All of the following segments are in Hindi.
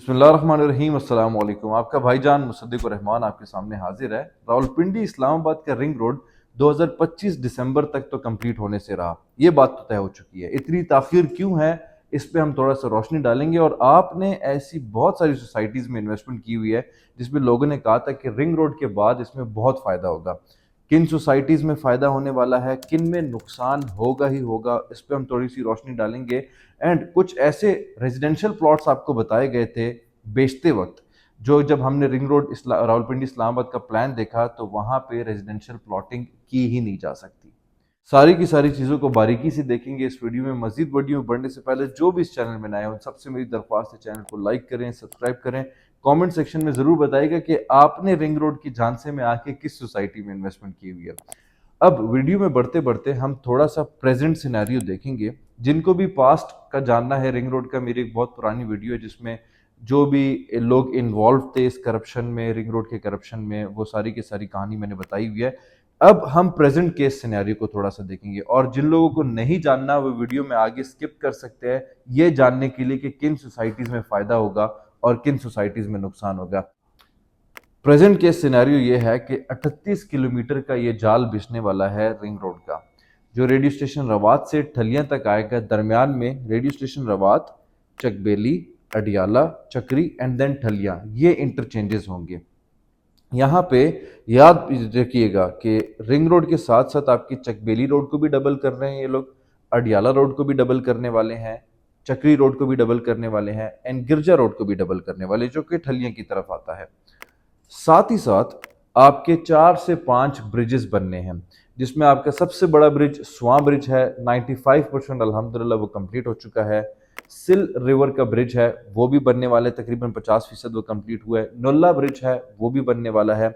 बिस्मिल्लाहिर्रहमानिर्रहीम अस्सलाम वालेकुम। आपका भाईजान मुसद्दिकुर रहमान आपके सामने हाजिर है। रावलपिंडी इस्लामाबाद का रिंग रोड 2025 दिसंबर तक तो कंप्लीट होने से रहा, ये बात तो तय हो चुकी है। इतनी ताखिर क्यों है, इस पे हम थोड़ा सा रोशनी डालेंगे। और आपने ऐसी बहुत सारी सोसाइटीज़ में इन्वेस्टमेंट की हुई है जिसमें लोगों ने कहा था कि रिंग रोड के बाद इसमें बहुत फ़ायदा होगा। किन सोसाइटीज़ में फ़ायदा होने वाला है, किन में नुकसान होगा ही होगा, इस पे हम थोड़ी सी रोशनी डालेंगे। एंड कुछ ऐसे रेजिडेंशियल प्लॉट्स आपको बताए गए थे बेचते वक्त, जो जब हमने रिंग रोड रावलपिंडी इस्लामाबाद का प्लान देखा तो वहां पे रेजिडेंशियल प्लॉटिंग की ही नहीं जा सकती। सारी की सारी चीज़ों को बारीकी से देखेंगे इस वीडियो में। मजीद वीडियो में बढ़ने से पहले जो भी इस चैनल में नए हैं उन सबसे मेरी दरख्वास्त है, चैनल को लाइक करें, सब्सक्राइब करें। कमेंट सेक्शन में ज़रूर बताइएगा कि आपने रिंग रोड की झांसे में आके किस सोसाइटी में इन्वेस्टमेंट की हुई है। अब वीडियो में बढ़ते बढ़ते हम थोड़ा सा प्रेजेंट सिनेरियो देखेंगे। जिनको भी पास्ट का जानना है, रिंग रोड का मेरी एक बहुत पुरानी वीडियो है जिसमें जो भी लोग इन्वॉल्व थे इस करप्शन में, रिंग रोड के करप्शन में, वो सारी की सारी कहानी मैंने बताई हुई है। अब हम प्रेजेंट केस सिनेरियो को थोड़ा सा देखेंगे, और जिन लोगों को नहीं जानना वो वीडियो में आगे स्किप कर सकते हैं, ये जानने के लिए कि किन सोसाइटीज में फायदा होगा और किन सोसाइटीज में नुकसान होगा। प्रेजेंट केस सिनेरियो ये है कि 38 किलोमीटर का ये जाल बिछने वाला है रिंग रोड का, जो रेडियो स्टेशन रवात से ठलियां तक आएगा। दरमियान में रेडियो स्टेशन रवात, चकबेली, अडियाला, चक्री एंड देन ठलियां, ये इंटरचेंजेस होंगे। यहाँ पे याद रखिएगा कि रिंग रोड के साथ साथ आपकी चकबेली रोड को भी डबल कर रहे हैं ये लोग, अडियाला रोड को भी डबल करने वाले हैं, चक्री रोड को भी डबल करने वाले हैं एंड गिरजा रोड को भी डबल करने वाले, जो कि ठलियां की तरफ आता है। साथ ही साथ आपके 4 से 5 ब्रिजेस बनने हैं, जिसमें आपका सबसे बड़ा ब्रिज स्वां ब्रिज है। 95% अल्हम्दुलिल्लाह वो कंप्लीट हो चुका है। सिल रिवर का ब्रिज है, वो भी बनने वाला है, तकरीबन 50% वो कंप्लीट हुआ है। नुल्ला ब्रिज है, वो भी बनने वाला है।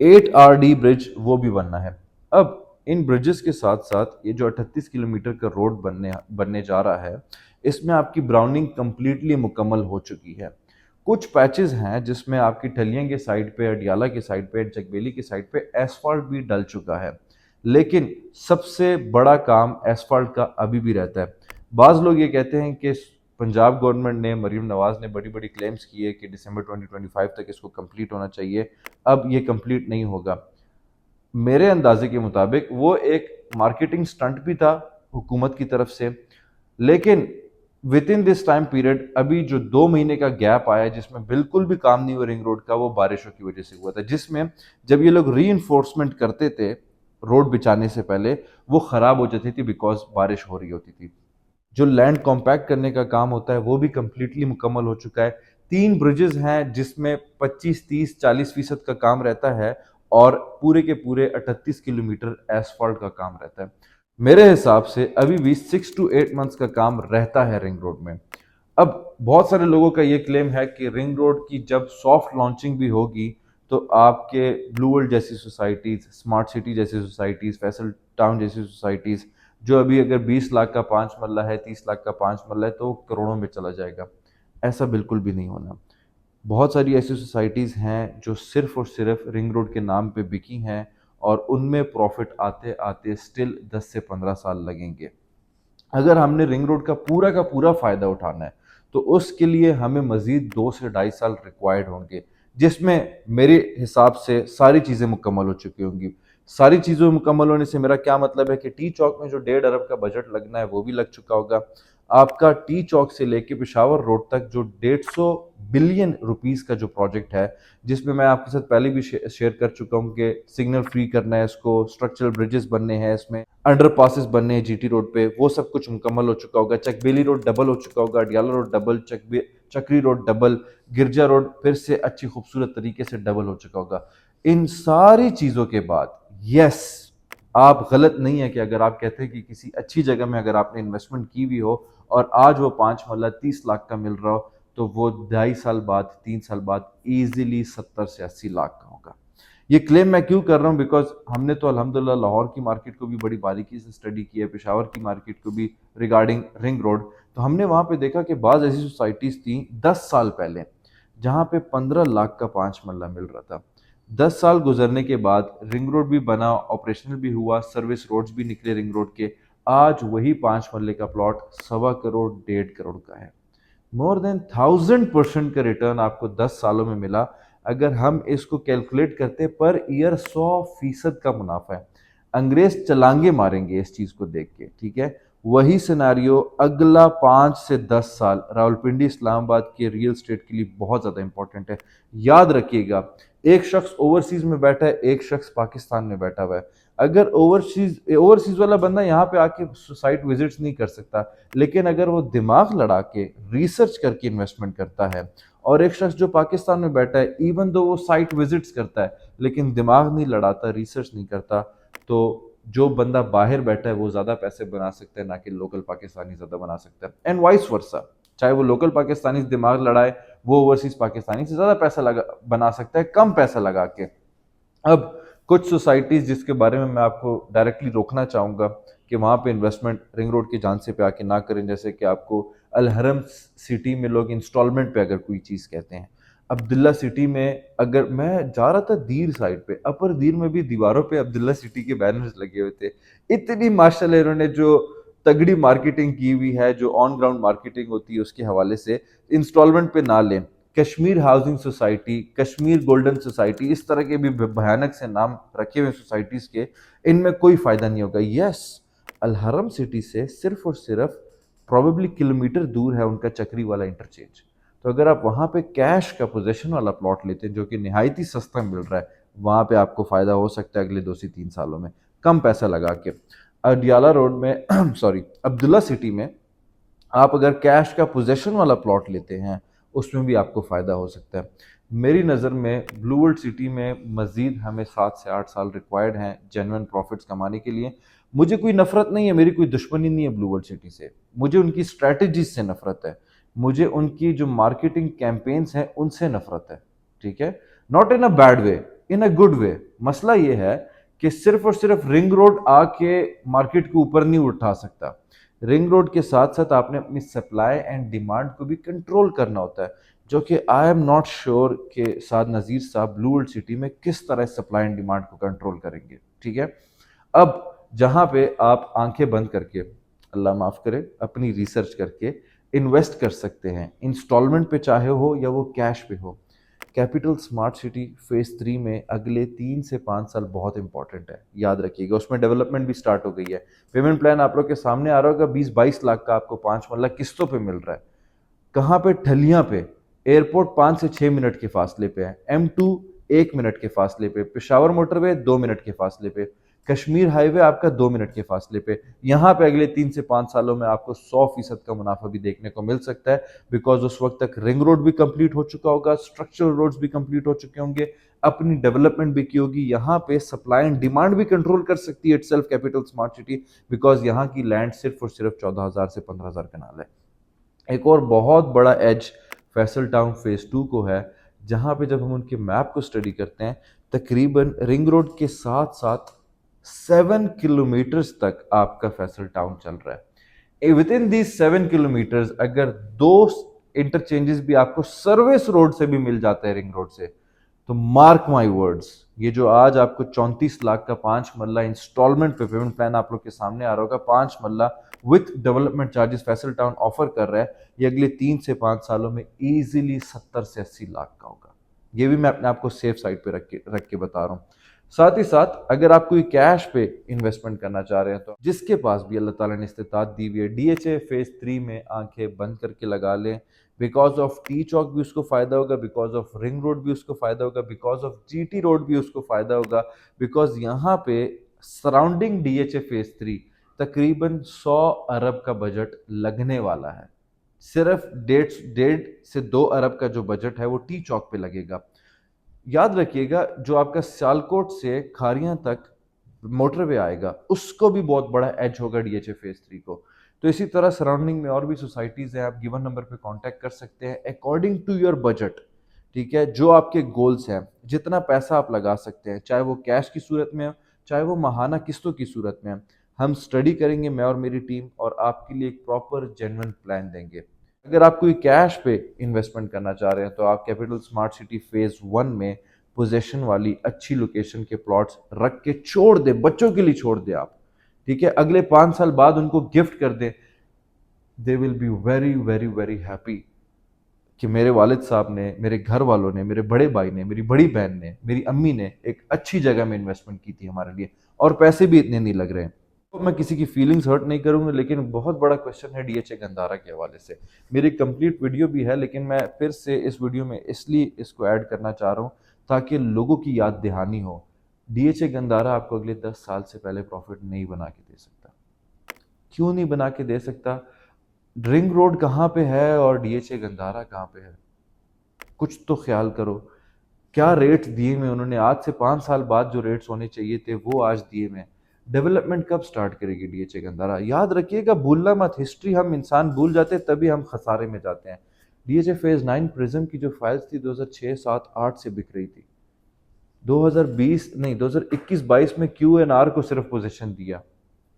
8RD ब्रिज वो भी बनना है। अब इन ब्रिजेस के साथ साथ ये जो 38 किलोमीटर का रोड बनने बनने जा रहा है, इसमें आपकी ब्राउनिंग कंप्लीटली मुकम्मल हो चुकी है। कुछ पैचेस हैं जिसमें आपकी ठलियां के साइड पे, अडियाला के साइड पे, चकबेली के साइड पे एसफॉल्ट भी डल चुका है। लेकिन सबसे बड़ा काम एसफॉल्ट का अभी भी रहता है। बाज लोग ये कहते हैं कि पंजाब गवर्नमेंट ने, मरीम नवाज ने बड़ी बड़ी क्लेम्स की है कि दिसंबर 2025 तक इसको कंप्लीट होना चाहिए। अब ये कंप्लीट नहीं होगा। मेरे अंदाजे के मुताबिक वो एक मार्केटिंग स्टंट भी था हुकूमत की तरफ से। लेकिन with in this time period अभी जो 2 महीने का गैप आया जिसमें बिल्कुल भी काम नहीं हुआ रिंग रोड का, वो बारिशों की वजह से हुआ था। जिसमें जब ये लोग री इन्फोर्समेंट करते थे रोड बिछाने से पहले, वो खराब हो जाती थी बिकॉज बारिश हो रही होती थी। जो लैंड कॉम्पैक्ट करने का काम होता है वो भी कंप्लीटली मुकम्मल हो चुका है। 3 ब्रिजेस हैं जिसमें 25, 30, 40% का काम रहता है, और पूरे के पूरे 38 किलोमीटर एसफॉल्ट का काम रहता है। मेरे हिसाब से अभी भी 6 to 8 मंथ्स का काम रहता है रिंग रोड में। अब बहुत सारे लोगों का ये क्लेम है कि रिंग रोड की जब सॉफ्ट लॉन्चिंग भी होगी तो आपके ब्लू वर्ल्ड जैसी सोसाइटीज, स्मार्ट सिटी जैसी सोसाइटीज, फैसल टाउन जैसी सोसाइटीज, जो अभी अगर 20 लाख का 5 मरला है, 30 लाख का 5 मरला है, तो करोड़ों में चला जाएगा। ऐसा बिल्कुल भी नहीं होना। बहुत सारी ऐसी सोसाइटीज़ हैं जो सिर्फ और सिर्फ रिंग रोड के नाम पे बिकी हैं, और उनमें प्रॉफिट आते आते स्टिल 10 से 15 साल लगेंगे। अगर हमने रिंग रोड का पूरा फ़ायदा उठाना है तो उसके लिए हमें मज़ीद 2 से 2.5 साल रिक्वायर्ड होंगे, जिसमें मेरे हिसाब से सारी चीज़ें मुकम्मल हो चुकी होंगी। सारी चीज़ों मुकम्मल होने से मेरा क्या मतलब है कि टी चौक में जो 1.5 अरब का बजट लगना है वो भी लग चुका होगा। आपका टी चौक से लेके पेशावर रोड तक जो 150 बिलियन रुपीस का जो प्रोजेक्ट है, जिसमें मैं आपके साथ पहले भी शेयर कर चुका हूँ कि सिग्नल फ्री करना है इसको, स्ट्रक्चरल ब्रिजेस बनने हैं इसमें, अंडर पासिस बनने हैं जीटी रोड पे, वो सब कुछ मुकम्मल हो चुका होगा। चकबेली रोड डबल हो चुका होगा, अडियाला रोड डबल, चक्री रोड डबल, गिरजा रोड फिर से अच्छी खूबसूरत तरीके से डबल हो चुका होगा। इन सारी चीज़ों के बाद यस, आप गलत नहीं है कि अगर आप कहते हैं कि किसी अच्छी जगह में अगर आपने इन्वेस्टमेंट की हुई हो और आज वो 5 मरला 30 लाख का मिल रहा हो, तो वो 2.5 साल बाद, 3 साल बाद इजीली 70 से 80 लाख का होगा। ये क्लेम मैं क्यों कर रहा हूँ, बिकॉज हमने तो अल्हम्दुलिल्लाह लाहौर की मार्केट को भी बड़ी बारीकी से स्टडी किया है, पेशावर की मार्केट को भी रिगार्डिंग रिंग रोड। तो हमने वहाँ पे देखा कि बाज़ ऐसी सोसाइटीज़ थी 10 साल पहले जहाँ पे 15 लाख का 5 मरला मिल रहा था। 10 साल गुजरने के बाद रिंग रोड भी बना, ऑपरेशनल भी हुआ, सर्विस रोड्स भी निकले रिंग रोड के। आज वही 5 मरले का प्लॉट 1.25 करोड़ 1.5 करोड़ का है। मोर देन 1000% का रिटर्न आपको 10 सालों में मिला। अगर हम इसको कैलकुलेट करते पर ईयर 100% का मुनाफा है। अंग्रेज चलांगे मारेंगे इस चीज को देख के, ठीक है। वही सिनारियो अगला 5 से 10 साल रावलपिंडी इस्लामाबाद के रियल स्टेट के लिए बहुत ज्यादा इंपॉर्टेंट है। याद रखिएगा, एक शख्स ओवरसीज में बैठा है, एक शख्स पाकिस्तान में बैठा हुआ है। अगर ओवरसीज ओवरसीज वाला बंदा यहाँ पे आके साइट विजिट्स नहीं कर सकता, लेकिन अगर वो दिमाग लड़ा के रिसर्च करके इन्वेस्टमेंट करता है, और एक शख्स जो पाकिस्तान में बैठा है इवन दो वो साइट विजिट्स करता है लेकिन दिमाग नहीं लड़ाता, रिसर्च नहीं करता, तो जो बंदा बाहर बैठा है वो ज्यादा पैसे बना सकता है ना कि लोकल पाकिस्तानी ज्यादा बना सकता है, एंड वाइस वर्सा। चाहे वो लोकल पाकिस्तानी दिमाग लड़ाए, वो ओवरसीज पाकिस्तानी से ज्यादा पैसा लगा बना सकता है कम पैसा लगा के। अब कुछ सोसाइटीज जिसके बारे में मैं आपको डायरेक्टली रोकना चाहूंगा कि वहां पे इन्वेस्टमेंट रिंग रोड के झांसे पे आके ना करें, जैसे कि आपको अल हरम सिटी में लोग इंस्टॉलमेंट पे अगर कोई चीज कहते हैं, अब्दुल्ला सिटी में अगर मैं जा रहा था दीर साइड पे, अपर दीर में भी दीवारों पे अब्दुल्ला सिटी के बैनर्स लगे हुए थे। इतनी माशाल्लाह इन्होंने जो तगड़ी मार्केटिंग की हुई है, जो ऑन ग्राउंड मार्केटिंग होती है उसके हवाले से, इंस्टॉलमेंट पे ना लें। Kashmir housing society, Kashmir golden society, इस तरह के भी भयानक से नाम रखे हुए सोसाइटीज के, इनमें कोई फायदा नहीं होगा। यस, अलहरम सिटी से सिर्फ और सिर्फ प्रोबेबली किलोमीटर दूर है उनका चक्री वाला इंटरचेंज। तो अगर आप वहां पे कैश का पोजेशन वाला प्लॉट लेते हैं जो कि निहायती सस्ता मिल रहा है, वहां पे आपको फायदा हो सकता है अगले 2 से 3 सालों में कम पैसा लगा के। अडियाला रोड में सॉरी, अब्दुल्ला सिटी में आप अगर कैश का पोजेशन वाला प्लॉट लेते हैं उसमें भी आपको फ़ायदा हो सकता है। मेरी नज़र में ब्लू वर्ल्ड सिटी में मज़ीद हमें 7 से 8 साल रिक्वायर्ड हैं जेन्युइन प्रॉफिट्स कमाने के लिए। मुझे कोई नफ़रत नहीं है, मेरी कोई दुश्मनी नहीं है ब्लू वर्ल्ड सिटी से, मुझे उनकी स्ट्रैटेजीज से नफ़रत है, मुझे उनकी जो मार्केटिंग कैंपेन्स हैं उनसे नफ़रत है, ठीक है। Not in a bad way, in a good way. मसला ये है कि सिर्फ और सिर्फ रिंग रोड आके मार्केट को ऊपर नहीं उठा सकता। रिंग रोड के साथ साथ आपने अपनी सप्लाई एंड डिमांड को भी कंट्रोल करना होता है, जो कि आई एम नॉट श्योर कि साद नज़ीर साहब ब्लू वर्ल्ड सिटी में किस तरह सप्लाई एंड डिमांड को कंट्रोल करेंगे, ठीक है। अब जहां पे आप आंखें बंद करके, अल्लाह माफ करे, अपनी रिसर्च करके इन्वेस्ट कर सकते हैं, इंस्टॉलमेंट पे चाहे हो या वो कैश पे हो। कैपिटल स्मार्ट सिटी फेज 3 में अगले 3 से 5 साल बहुत इंपॉर्टेंट है, याद रखिएगा। उसमें डेवलपमेंट भी स्टार्ट हो गई है। पेमेंट प्लान आप लोग के सामने आ रहा होगा, 20-22 लाख का आपको 5 मरला किस्तों पे मिल रहा है। कहाँ पे? ठलियां पे। एयरपोर्ट 5 से 6 मिनट के फासले पे है, M2 1 मिनट के फासले पे, पेशावर मोटरवे 2 मिनट के फासले पे, कश्मीर हाईवे आपका 2 मिनट के फासले पे। यहाँ पे अगले 3 से 5 सालों में आपको 100% का मुनाफा भी देखने को मिल सकता है, बिकॉज उस वक्त तक रिंग रोड भी कंप्लीट हो चुका होगा, स्ट्रक्चरल रोड्स भी कंप्लीट हो चुके होंगे, अपनी डेवलपमेंट भी की होगी। यहाँ पे सप्लाई एंड डिमांड भी कंट्रोल कर सकती है itself capital smart city, because यहाँ की लैंड सिर्फ और सिर्फ 14,000 से 15,000 कनाल है। एक और बहुत बड़ा एज फैसल टाउन फेज 2 को है, जहां पे जब हम उनके मैप को स्टडी करते हैं, तकरीबन रिंग रोड के साथ साथ 7 किलोमीटर्स तक आपका फैसल टाउन चल रहा है। विद इन दीज 7 किलोमीटर्स अगर दो इंटरचेंजेस भी आपको सर्विस रोड से भी मिल जाता है रिंग रोड से, तो मार्क माई वर्ड्स, ये जो आज आपको 34 लाख का 5 मरला इंस्टॉलमेंट पे पेमेंट प्लान आप लोग के सामने आ रहा होगा, 5 मरला with development charges Faisal town offer कर रहा है, ये अगले 3 से 5 सालों में इजीली 70 से 80 लाख का होगा। ये भी मैं अपने आपको सेफ साइड पे रख के बता रहा हूँ। साथ ही साथ अगर आप कोई कैश पे इन्वेस्टमेंट करना चाह रहे हैं, तो जिसके पास भी अल्लाह ताला ने इस्तिताअत दी हुई है, DHA फेज 3 में आंखें बंद करके लगा लें। बिकॉज ऑफ टी चौक भी उसको फायदा होगा, बिकॉज ऑफ रिंग रोड भी उसको फायदा होगा, बिकॉज ऑफ GT रोड भी उसको फायदा होगा, बिकॉज यहाँ पे सराउंडिंग DHA फेज 3 तकरीबन 100 अरब का बजट लगने वाला है। सिर्फ 1.5 से 2 अरब का जो बजट है वो टी चौक पे लगेगा। याद रखिएगा, जो आपका सियालकोट से खारियां तक मोटरवे आएगा उसको भी बहुत बड़ा एज होगा DHA फेज 3 को। तो इसी तरह सराउंडिंग में और भी सोसाइटीज हैं, आप गिवन नंबर पे कांटेक्ट कर सकते हैं अकॉर्डिंग टू योर बजट, ठीक है। जो आपके गोल्स हैं, जितना पैसा आप लगा सकते हैं, चाहे वो कैश की सूरत में हो, चाहे वो माहाना किस्तों की सूरत में, हम स्टडी करेंगे, मैं और मेरी टीम, और आपके लिए एक प्रॉपर जेन्युइन प्लान देंगे। अगर आप कोई कैश पे इन्वेस्टमेंट करना चाह रहे हैं, तो आप कैपिटल स्मार्ट सिटी फेज 1 में पोजेशन वाली अच्छी लोकेशन के प्लॉट्स रख के छोड़ दे, बच्चों के लिए छोड़ दे आप, ठीक है। अगले 5 साल बाद उनको गिफ्ट कर दे, they will be very very very happy कि मेरे वालिद साहब ने, मेरे घर वालों ने, मेरे बड़े भाई ने, मेरी बड़ी बहन ने, मेरी अम्मी ने एक अच्छी जगह में इन्वेस्टमेंट की थी हमारे लिए, और पैसे भी इतने नहीं लग रहे हैं। तो मैं किसी की फीलिंग्स हर्ट नहीं करूंगा, लेकिन बहुत बड़ा क्वेश्चन है डीएचए गंदारा के हवाले से। मेरी कंप्लीट वीडियो भी है, लेकिन मैं फिर से इस वीडियो में इसलिए इसको ऐड करना चाह रहा हूँ ताकि लोगों की याद दहानी हो। डीएचए गंदारा आपको अगले 10 साल से पहले प्रॉफिट नहीं बना के दे सकता। क्यों नहीं बना के दे सकता? रिंग रोड कहाँ पे है और डीएचए गंदारा कहाँ पे है? कुछ तो ख्याल करो। क्या रेट्स दिए में उन्होंने? आज से 5 साल बाद जो रेट्स होने चाहिए थे वो आज दिए में। डेवलपमेंट कब स्टार्ट करेगी डीएचए गंदारा? याद रखिएगा, भूलना मत, हिस्ट्री हम इंसान भूल जाते हैं, तभी हम खसारे में जाते हैं। डीएचए फेज 9 प्रिज्म की जो फाइल्स थी 2006, 7, 8 से बिक रही थी। 2020 नहीं, 2021-22 में क्यूएनआर को सिर्फ पोजीशन दिया।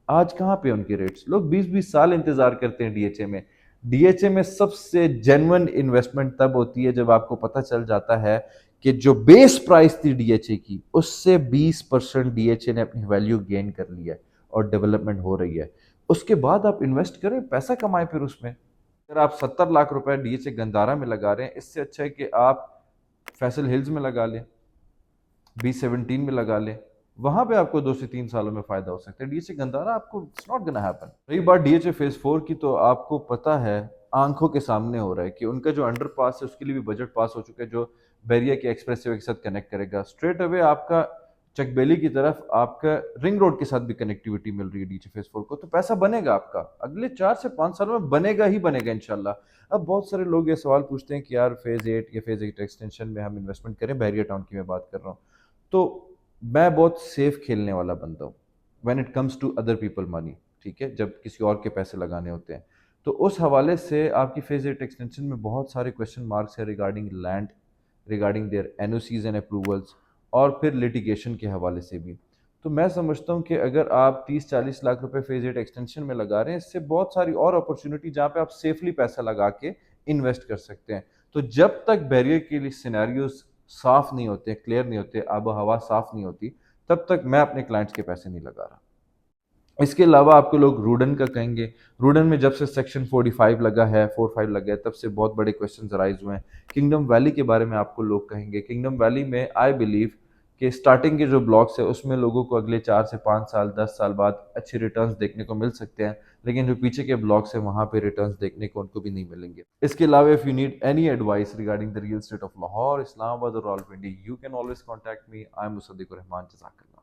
आज कहाँ पे उनके रेट्स? लोग 20-20 साल इंतजार करते हैं डीएचए में। डीएचए में सबसे जेन्युइन इन्वेस्टमेंट तब होती है जब आपको पता चल जाता है कि जो बेस प्राइस थी डीएचए की, उससे 20% डीएचए ने अपनी वैल्यू गेन कर लिया है और डेवलपमेंट हो रही है। उसके बाद आप इन्वेस्ट करें, पैसा कमाएं फिर उसमें। अगर आप 70 लाख रुपए डीएचए गंदारा में लगा रहे हैं, इससे अच्छा है कि आप फैसल हिल्स में लगा लें, B17 में लगा लें। वहां पे आपको 2 से 3 सालों में फायदा हो सकता है। डीएचए गंदारा आपको, इट्स नॉट गोना हैपन। रही बात डीएचए फेज 4 की, तो आपको पता है, आंखों के सामने हो रहा है कि उनका जो अंडर पास है उसके लिए भी बजट पास हो चुका है, जो बैरिया के एक्सप्रेसवे के साथ कनेक्ट करेगा स्ट्रेट अवे आपका चकबेली की तरफ। आपका रिंग रोड के साथ भी कनेक्टिविटी मिल रही है डीएचए फेज 4 को, तो पैसा बनेगा आपका अगले 4 से 5 सालों में, बनेगा ही बनेगा इंशाल्लाह। अब बहुत सारे लोग ये सवाल पूछते हैं कि यार फेज 8 या फेज 8 एक्सटेंशन में हम इन्वेस्टमेंट करें। बैरिया टाउन की मैं बात कर रहा हूँ। तो मैं बहुत सेफ खेलने वाला बंदा हूँ when it comes to other people money. ठीक है, जब किसी और के पैसे लगाने होते हैं, तो उस हवाले से आपकी फेज 8 एक्सटेंशन में बहुत सारे क्वेश्चन मार्क्स है regarding land, regarding their NOCs and approvals, और फिर लिटिगेशन के हवाले से भी। तो मैं समझता हूँ कि अगर आप 30-40 लाख रुपए फेज 8 एक्सटेंशन में लगा रहे हैं, इससे बहुत सारी और अपॉर्चुनिटी जहाँ पे आप सेफली पैसा लगा के इन्वेस्ट कर सकते हैं। तो जब तक बैरियर के लिए सिनेरियोज साफ नहीं होते, क्लियर नहीं होते, आबो हवा साफ नहीं होती, तब तक मैं अपने क्लाइंट्स के पैसे नहीं लगा रहा। इसके अलावा आपको लोग रूडन का कहेंगे। रूडन में जब से सेक्शन 45 लगा है, 45 लगा है, तब से बहुत बड़े क्वेश्चन राइज हुए हैं। किंगडम वैली के बारे में आपको लोग कहेंगे। किंगडम वैली में आई बिलीव कि स्टार्टिंग के जो ब्लॉक्स है उसमें लोगों को अगले 4 से 5 साल, 10 साल बाद अच्छे रिटर्न्स देखने को मिल सकते हैं, लेकिन जो पीछे के ब्लॉक्स है वहां पे रिटर्न्स देखने को उनको भी नहीं मिलेंगे। इसके अलावा if you need any advice regarding the real estate of Lahore, Islamabad और Rawalpindi, you can always contact me. I am Musaddiqur Rahman. जज़ाकल्लाह।